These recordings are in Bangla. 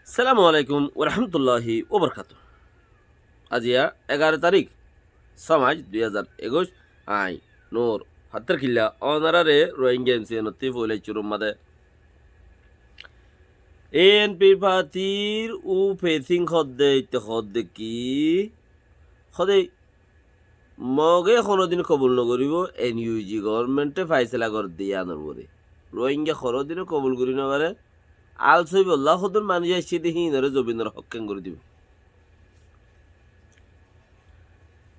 সালামু আলাইকুম ওরহমতুল্লাহি ওবরকাত। আজিয়া 11 তারিখ সমাজ 2021 আই নোর হাত্তর কিল্লা অনারারে রোহিঙ্গা এমসি ফলে চুরুম মাদে এএনপি পার্টির উ ফেসিং হদ্দে কি সদে মগে কোনোদিন কবুল নকরিব এনইউজি গভর্নমেন্টে ফাইসলা কর দিয়া নবরে রোহিঙ্গা কোনোদিনও কবুল করি নবারে আলসই বললা সদর মানুষ আসছে দেখি নরে জবিনর হক্কান করে দিব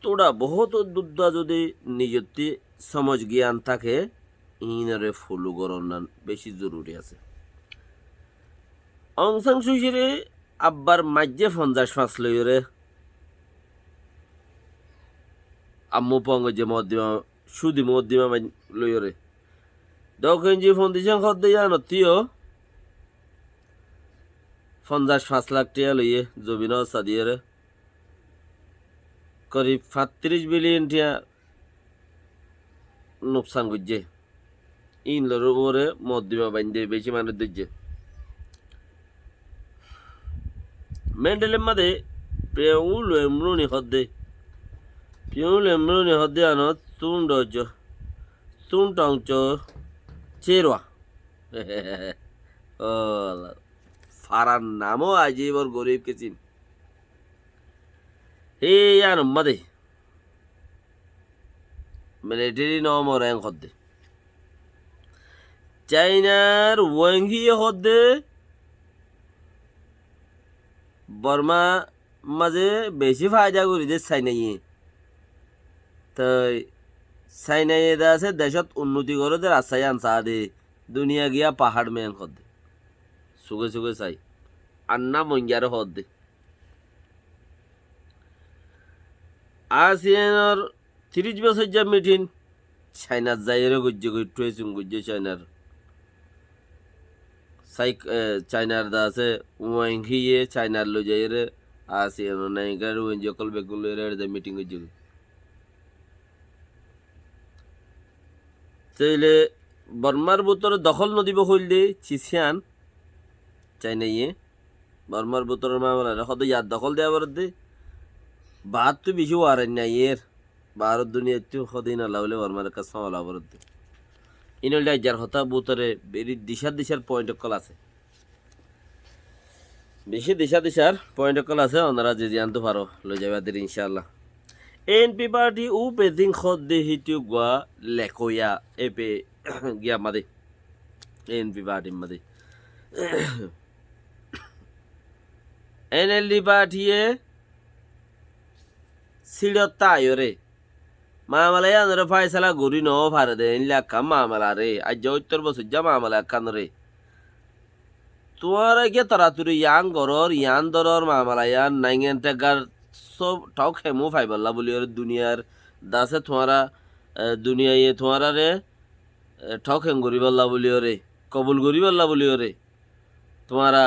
তোরা বহুত দুধা যদি নিজতি সমাজ জ্ঞান থাকে ইনরে ফলো করন বেশি জরুরি আছে। অংসাং সুশিরে আব্বার মাঝে 50 লইরে আম্মু পঙ্গ যে মদ্দিমা সুদি মদ্দিমা লইরে দক্ষিণ যে ফন্দিশন খদ দিয়া নতিও 55 লাখ টিয়া লইয়ে জবিন সাদিয়ে করিব 35 বিলিয়ন টিয়া নোকসান করছে ইনলোর উপরে মদ্দিমা বান্ধে বেশি মানুষ দিচ্ছে মেন্ডেলের মাঝে পেউল এমরুনি হদ্দে আনো তুন চেরোয়া ও ফারার নামও আজীবর গরিব কেছিন এই আনো মাদে মিলিটারি নম র্যাঙ্ক হদ্দে চাইনার ওয়াঙ্গি হদ্দে বর্মা মাঝে বেশি ফায়দা করি দে চাইনাইয়ে তাই চাইনাইয়ে দা আছে দেশত উন্নতি করে দে রাস্তায় আনসা দে দুনিয়া গিয়া পাহাড় মেন হদ্দে সুগে চাই আন্না মঙ্গিয়ার হদ্দে আসিয়ানোর 30 বছর যা মিটিন চাইনার যাইরে গুজ্জে চাইনার চাইনার দা আছে ওয়াঙ্গিয়ে চাইনার লো যাইরে আসিয়ানো নাইগার ওয়াঙ্গি কল বেগুল রে মিটিং গুজ্জে তাইলে বর্মার বুতরে দখল নদিব হইল দে চিসিয়ান চাইনাইয়ে বর্মার বুতরের মামলা হদ ইয়াদ দখল দেওয়া বরদ দে বাদ তো বেশি ওয়ারেন নাই এর ভারত দুনিয়া তো সদিন আল্লাহ হলে বর্মার কাছে সামলা বরদ দে ইনল যার হতা বুতরে বেরি দিশার পয়েন্ট কল আছে বেশি দিশার পয়েন্ট কল আছে ওনারা যে জানতে পারো লই যাবে দের ইনশাআল্লাহ। এনপি পার্টি উ পেজিং খদ দে হিটু গোয়া লেকোয়া এপে গিয়া মাদে এনপি পার্টি মাদে এনএলডি পার্টিয়ে সিড়তা আয়রে মামলা আনরে ফাইসালা গরি ন ফারে দে ইনলাকা মামলা রে আজ 70 বছর যা মামলা কান রে তোমার গে তারা তুই ইয়ান দরর মামলা ইয়ান নাইঙ্গেন টাকার সব ঠক হেমু ফাইবল্লা বলি ওর দুনিয়ার দাসে তোমারা দুনিয়ায় তোমারা রে ঠক হেম গরি বল্লা বলি ওরে কবুল গরি বল্লা বলি ওরে তোমারা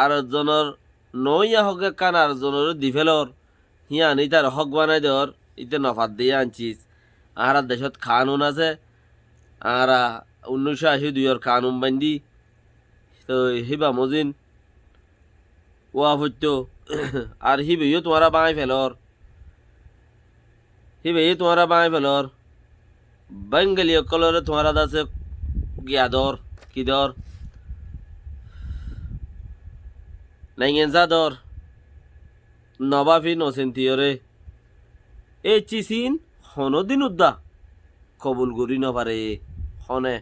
আর জনের নইয়া হকে কান আর জনের দিফেলর হিয়া আনি তার হক বানাই দেওয়ার ইতে নফাত দিয়ে আনছিস আর দেশত কানুন আছে আর 1982 কানুন বান্ধি তো হিবা মজিন ওয়া হইতো আর হিবেও তোমারা বাঁই ফেলর বেঙ্গলি কলরে তোমারা আছে গিয়াদর কিদর নাইঙ্গেনজাদর নবাফি নসেন্তিয়রে এ চিসিন হনদিন উদ্দা কবুল করি নপারে হনে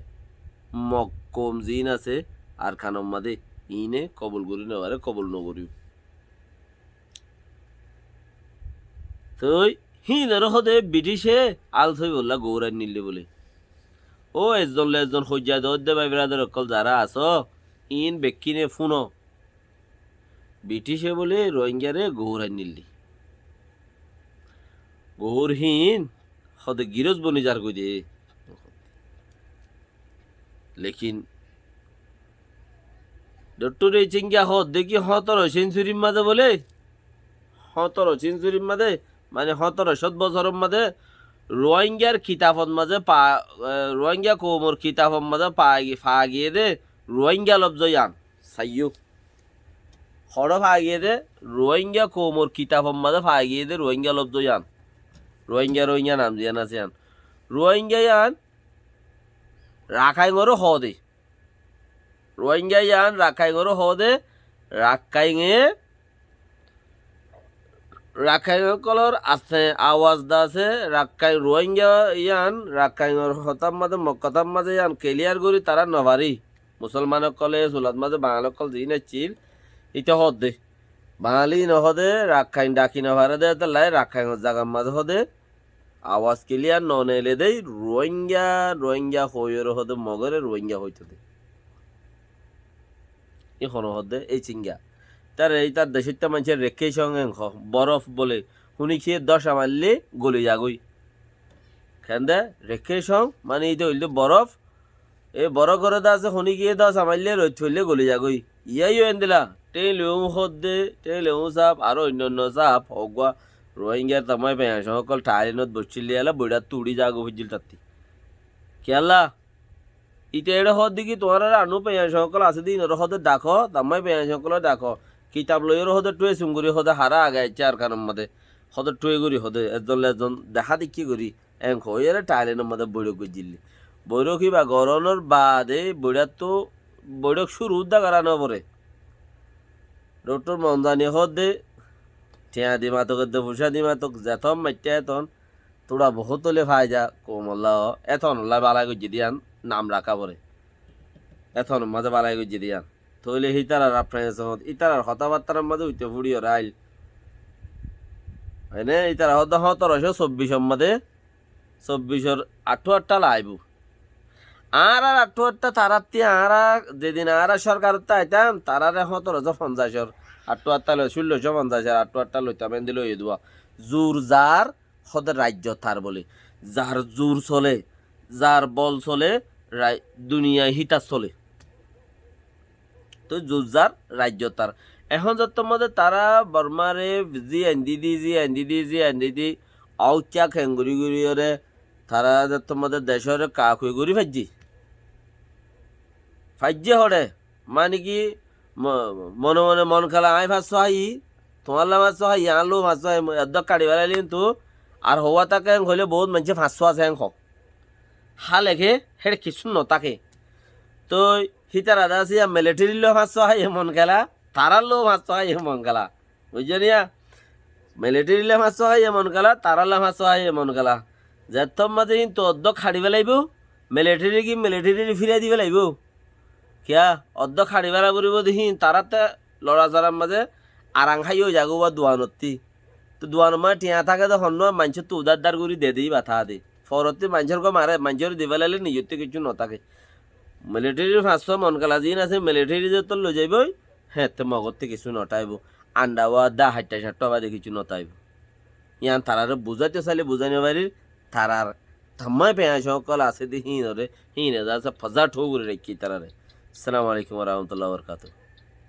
মক্কম জিন আছে আর খানম মাদে ইনে কবুল করি নপারে কবুল নকরি তই হিনের হদে ব্রিটিশে আলথই বললা গৌরাই নিলে বলে ও এজন সজ্জা দে ভাই ব্রাদার অকল যারা আস ইন বেকিনে ফুনো ব্রিটিশে বলে রোহিঙ্গারে গৌরাই নিলি গৌরহীন হদে গিরজ বনি যার কই দে লেকিন ডক্টর এই চিঙ্গা হদ দেখি 17 সেঞ্চুরির মাঝে বলে 17 সেঞ্চুরির মাঝে মানে 1700 বছরের মাঝে রোহিঙ্গার খিতাফত মাঝে রোহিঙ্গা কোমর খিতাফত মাঝে পা গিয়ে দে রোহিঙ্গা লব্জ ইয়ান সাইয়ু হড় ফাগিয়ে দে রোহিঙ্গা কোমর কিতাব মাঝে ফাগিয়ে দে রোহিঙ্গা লব্জ ইয়ান রোহিঙ্গা নাম জিয়ান আছে ইয়ান রোহিঙ্গা ইয়ান রাখাই গরো হ দে রোহিঙ্গা ইয়ান রাখাই গরো হ দে রাখাই কলর আছে আওয়াজ দা আছে রাখাই রোহিঙ্গা ইয়ান রাখাই হতাম মাঝে মক্কাতাম মাঝে ইয়ান ক্লিয়ার করি তারা নভারি মুসলমানক কলে সুলাত মাঝে বাঙালক কল দিন চির ইটা হদ দে বাঙালি নহদে রাখাইন ডাকি নভারে দে লাই রাখাই জাগার মাঝে হদে আওয়াজ ক্লিয়ার নন এলে দেই রোহিঙ্গা হইয়ের হদে মগরে রোহিঙ্গা হইতে দে এখন হদে এই চিঙ্গা তার দেশটা মানুষের রেখে সঙ্গে বরফ বলে শুনি খেয়ে 10 মারলে গলে যাগই খেন্দে রেখে সং মানে এটা হইল বরফ এই বরফ করে আছে শুনি গিয়ে 10 মারলে রোদ ফেললে গলে যাগই ইয়াই এন দিলা টেলেও হদে টেলেও চাপ আরো অন্যান্য চাপ হগুয়া রোহিঙ্গার তামাই পেঁয়া সকল টাইলেনত বসছিল এলা বইটা তুড়ি যাগো বুঝিল তাত্তি খেলা ইটা এটা হদ দেখি তোমার আনু পেঁয়া সকল আছে দিন হদে ডাকো তামাই পেঁয়া সকল ডাকো কিতাব লইয়ের হদে টুয়ে চুঙ্গুরি হদে হারা আগাইছে আর কারণ মধ্যে হদে টুয়ে করি হদে এজন দেখা দেখি করি এঙ্ক হইয়ারে টাইলেনের মধ্যে বৈরক গজিলি বৈরক বা গরমের বাদে বৈরাত তো বৈরক শুরু উদ্দা করানো পরে ডক্টর মনজানি হদে ঠেয়া দি মাতক দে ফুসা দি মাতক যেতন মাইটা এতন তোরা বহুত হলে ভাই যা কোমল্লা এতন হল্লা বালাই গজি দিয়ান নাম রাখা পরে এতন মাঝে বালাই গজি দিয়ান তইলে হিতারার আপনার ইতারার কথাবার্তার মাঝে উঠে ফুড়িও রাইল হয় না ইতারা হদ 1724 মাঝে 24 লাইব আর 28 তারাতি আর যেদিন আর সরকার আইতাম তারারে 1750 28 1650 28 লইতাম দিল এই দুয়া জোর যার হদ রাজ্য তার বলে যার জোর চলে যার বল চলে দুনিয়ায় হিতা চলে তো জোরজার রাজ্য তার এখন যত মধ্যে তারা বর্মারে জি আন্দি আউচা খেঙ্গুরি গুড়িওরে তারা যত মধ্যে দেশের কাক হয়ে গুড়ি ফাজ্যে হরে মানে কি মনে মনে মন খেলা আই ভাত হাই তোমার মাছ হাই আনলো মাছ হাই এদ কাটি বেড়াইলি কিন্তু আর হওয়া তাকে হইলে বহুত মানুষে ফাঁসো আছে হ্যাং হা লেখে হেড়ে কিছু নতাকে তো হিতার আদা আছে মিলিটারির লো মাছ হয় এমন খেলা তারার লো মাছ হয় এমন খেলা বুঝছো নিয়া মিলিটারির লো মাছ হয় এমন খেলা তারার লো মাছ হয় এমন খেলা যেতম মাঝে কিন্তু অর্ধ খাড়ি বেলাইব মিলিটারি ফিরাই দিবে লাগব কিয়া অর্ধ খাড়ি বেলা পড়ব দেখি তারাতে লড়া চড়ার মাঝে আরাং খাইও যাগো বা দোয়ানতি তো দোয়ানোর মাঝে টিয়া থাকে তখন মানুষের তো উদার করে দে দিই বাথা দে ফরতে মানুষের মারে মানুষের দিবে লাগলে নিজের তো কিছু নথাকে মিলিটারির 500 মন কালা জিন আছে মিলিটারি যে তোর লৈ যাইব হ্যাঁ তো মগরতে কিছু নটাইব আন্ডাওয়া দা 60-60 বাদে কিছু নটাইব ইয়ান তারারে বুঝাইতে চাইলে বুঝাইতে পারি তারার থাম্মাই পেঁয়া সকল আছে দি হিনে যা ফজা ঠো করে রেখি তারারে। আসসালামু আলাইকুম ওয়া রাহমাতুল্লাহি ওয়া বারাকাতুহু।